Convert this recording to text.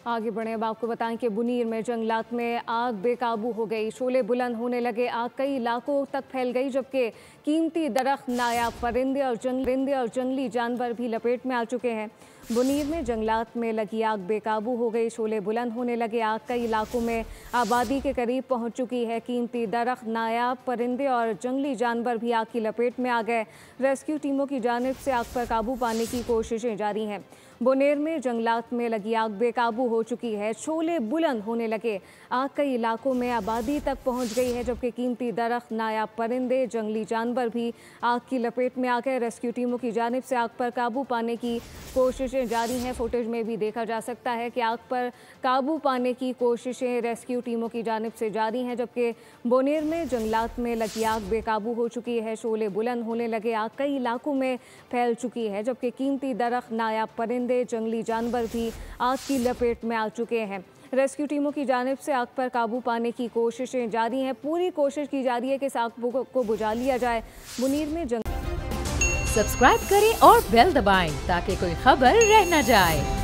आगे बढ़े अब आपको बताएं कि बुनीर में जंगलात में आग बेकाबू हो गई। शोले बुलंद होने लगे, आग कई इलाकों तक फैल गई, जबकि कीमती दरख्त, नायाब परिंदे और जंगली जानवर भी लपेट में आ चुके हैं। बुनीर में जंगलात में लगी आग बेकाबू हो गई। शोले बुलंद होने लगे, आग कई इलाकों में आबादी के करीब पहुंच चुकी है। कीमती दरख्त, नायाब परिंदे और जंगली जानवर भी आग की लपेट में आ गए। रेस्क्यू टीमों की जानिब से आग पर काबू पाने की कोशिशें जारी हैं। बुनेर में जंगलात में लगी आग बेकाबू हो चुकी है। शोले बुलंद होने लगे, आग कई इलाकों में आबादी तक पहुंच गई है, जबकि कीमती दरख्त, नायाब परिंदे, जंगली जानवर भी आग की लपेट में आ गए। रेस्क्यू टीमों की जानिब से आग पर काबू पाने की कोशिशें जारी हैं। फुटेज में भी देखा जा सकता है कि आग पर काबू पाने की कोशिशें रेस्क्यू टीमों की जानिब से जारी हैं, जबकि बुनेर में जंगलात में लगी आग बेकाबू हो चुकी है। शोले बुलंद होने लगे, आग कई इलाकों में फैल चुकी है, जबकि कीमती दरख्त, नायाब परिंदे, जंगली जानवर भी आग की लपेट में आ चुके हैं। रेस्क्यू टीमों की जानिब से आग पर काबू पाने की कोशिशें जारी हैं। पूरी कोशिश की जा रही है कि इस आग को बुझा लिया जाए। बुनीर में सब्सक्राइब करें और बेल दबाएं ताकि कोई खबर रह न जाए।